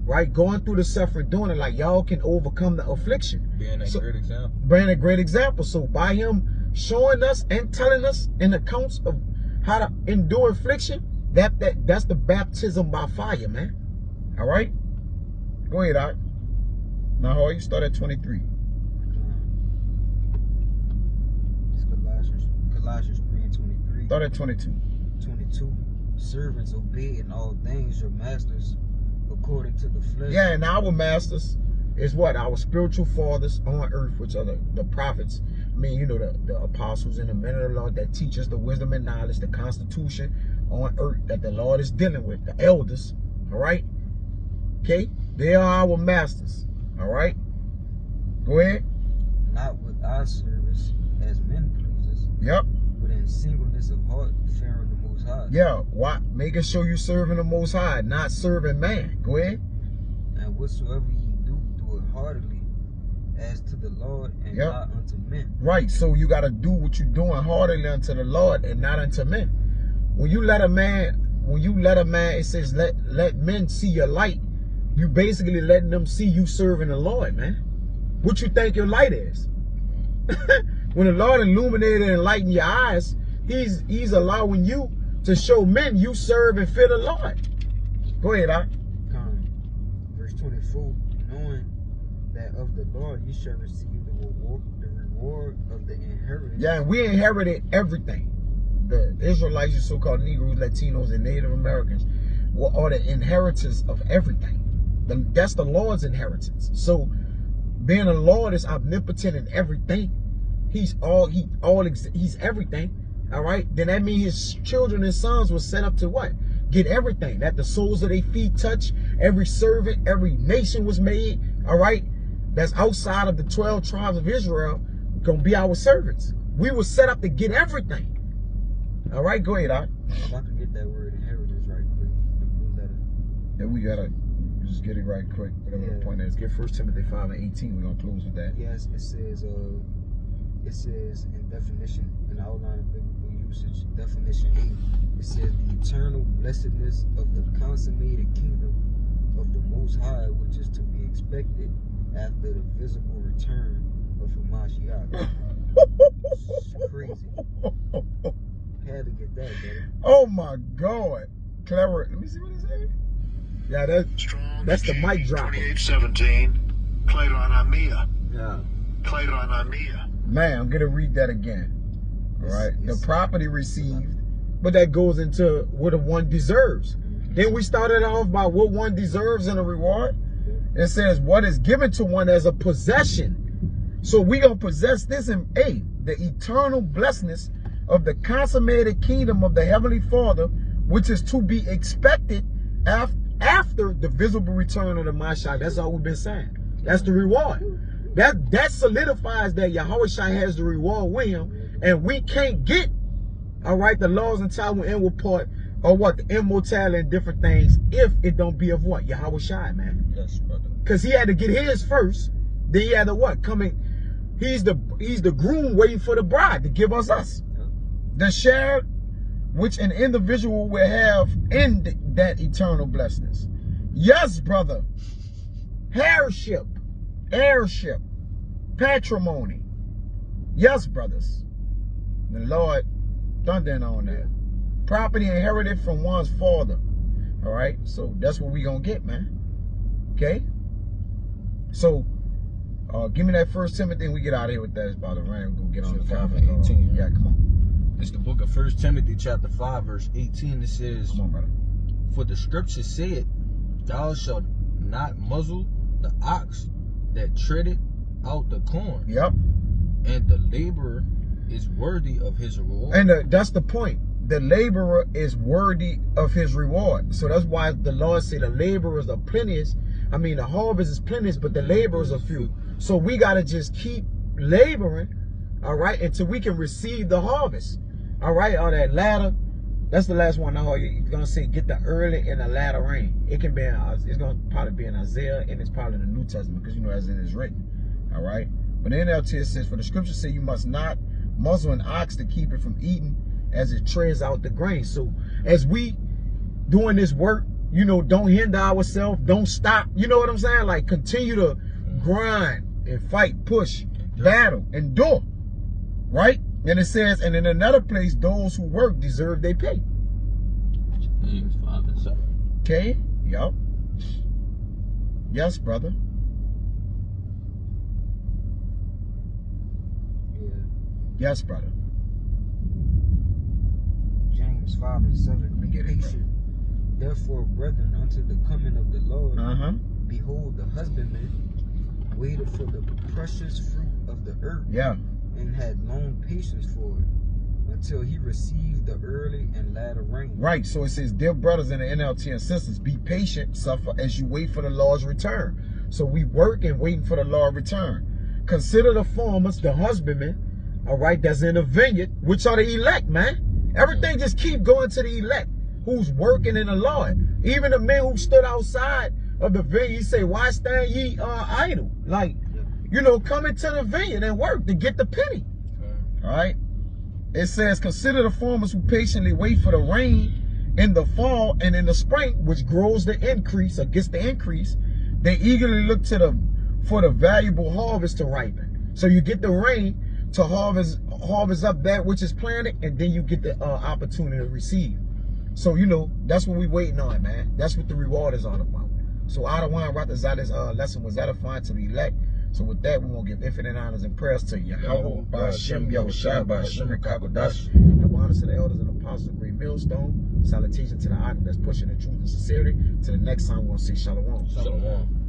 A: right? Going through the suffering, doing it like y'all can overcome the affliction.
B: Being a great example.
A: Being a great example. So by him showing us and telling us in accounts of how to endure affliction, that's the baptism by fire, man. All right? Go ahead, Art. Now, how you start at 23?
C: It's Colossians 3 and 23.
A: Start at 22.
C: 22. Servants, obey in all things your masters according to the flesh.
A: Yeah, and our masters is what? Our spiritual fathers on earth, which are the prophets. I mean, the apostles and the men of the Lord that teach us the wisdom and knowledge, the constitution on earth that the Lord is dealing with, the elders. All right? Okay? They are our masters. All right? Go ahead.
C: Not with our service as men pleasers.
A: Yep.
C: But in singleness of heart, fearing the Most High.
A: Yeah. Why? Making sure you serving the Most High, not serving man. Go ahead.
C: And whatsoever ye do, do it heartily, as to the Lord and not unto men.
A: Right. So you got to do what you're doing heartily unto the Lord and not unto men. When you let a man, it says let men see your light. You basically letting them see you serving the Lord, man. What you think your light is? When the Lord illuminated and enlightened your eyes, He's allowing you to show men you serve and fear the Lord. Go ahead, Art.
C: Verse 24, knowing that of the Lord you shall receive the reward of the inheritance.
A: Yeah, and we inherited everything. The Israelites, the so-called Negroes, Latinos, and Native Americans are the inheritors of everything. That's the Lord's inheritance. So being a Lord is omnipotent in everything. He's everything. All right. Then that means his children and sons were set up to what? Get everything that the soles of their feet touch. Every servant, every nation was made. All right. That's outside of the 12 tribes of Israel gonna be our servants. We were set up to get everything. All right. Go ahead, Art.
C: If I could get that word inheritance right quick.
A: Yeah, we gotta just get it right quick. Whatever the point is. Get 1 Timothy 5:18. We're gonna close with that.
C: Yes, it says in definition, in the outline of biblical usage, definition 8, it says the eternal blessedness of the consummated kingdom of the Most High, which is to be expected after the visible return of Hamashiach. It's crazy. Had to get that, brother.
A: Oh my God. Clever. Let me see what it says. Yeah, that's the mic drop.
D: 28:17. Clayton Amia.
A: Yeah.
D: Clayton Amia.
A: Man, I'm gonna read that again. All right. The property received, but that goes into what a one deserves. Then we started off by what one deserves in a reward. It says what is given to one as a possession. So we gonna possess this in the eternal blessedness of the consummated kingdom of the Heavenly Father, which is to be expected after the visible return of the Mashiach. That's all we've been saying. That's the reward. That solidifies that Yahushua has the reward with him, and we can't get, all right, the laws and Taiwan inward part, or what, the immortality and different things, if it don't be of what? Yahushua, man.
B: Yes, brother.
A: Because he had to get his first, then he had to what? Coming, he's the groom waiting for the bride to give us. The share which an individual will have in that eternal blessedness. Yes, brother. Heirship, patrimony. Yes, brothers. The Lord thundering on that. Property inherited from one's father. All right, so that's what we gonna get, man. Okay. So, give me that 1 Timothy and we get out of here with that. It's about to rain. We'll get on the
B: 5:18.
A: Yeah, come on.
B: It's the book of 1 Timothy chapter 5 verse 18. It says,
A: Come on, brother.
B: for the scripture said, thou shalt not muzzle the ox that treadeth out the corn.
A: Yep.
B: And the laborer is worthy of his reward.
A: And that's the point. The laborer is worthy of his reward. So that's why the Lord said the laborers are plenteous. I mean, the harvest is plenteous, but the laborers are few. So we got to just keep laboring, all right, until we can receive the harvest. All right, or that latter. That's the last one. Now you're going to say, get the early and the latter rain. It can be, it's going to probably be in Isaiah, and it's probably in the New Testament, because you know as it is written. All right. But in NLT it says, for the scripture say you must not muzzle an ox to keep it from eating as it treads out the grain. So as we doing this work, you know, don't hinder ourselves, don't stop. You know what I'm saying? Like continue to grind and fight, push, battle, endure. Right? And it says, and in another place, those who work deserve their pay.
C: James 5:7.
A: Okay? Yup. Yes, brother.
C: Yeah.
A: Yes, brother.
C: James 5:7.
A: Let me get it,
C: Patient. Therefore, brethren, unto the coming of the Lord, behold, the husbandman waited for the precious fruit of the earth,
A: Yeah.
C: and had long patience for it, until he received the early and latter rain.
A: Right. So it says, dear brothers in the NLT and sisters, be patient, suffer as you wait for the Lord's return. So we work and waiting for the Lord's return. Consider the farmers, the husbandmen, all right, that's in the vineyard, which are the elect, man. Everything just keep going to the elect, who's working in the Lord. Even the men who stood outside of the vineyard, he say, why stand ye idle? Like, you know, come into the vineyard and work to get the penny. All right. It says, consider the farmers who patiently wait for the rain in the fall and in the spring, which grows the increase or gets the increase. They eagerly look to for the valuable harvest to ripen. So you get the rain to harvest up that which is planted, and then you get the opportunity to receive. So, you know, that's what we waiting on, man. That's what the reward is all about. So Adawan Ratazada's lesson was edifying to the elect. So with that, we want to give infinite honors and prayers to Yahweh, Ba'ashem, Yahushua, Ba'ashem, Rekakodash. And honors to the elders and apostles of Great Millstone. Salutation to the audience that's pushing the truth and sincerity. To the next time, we're going to say Shalom.
B: Shalom.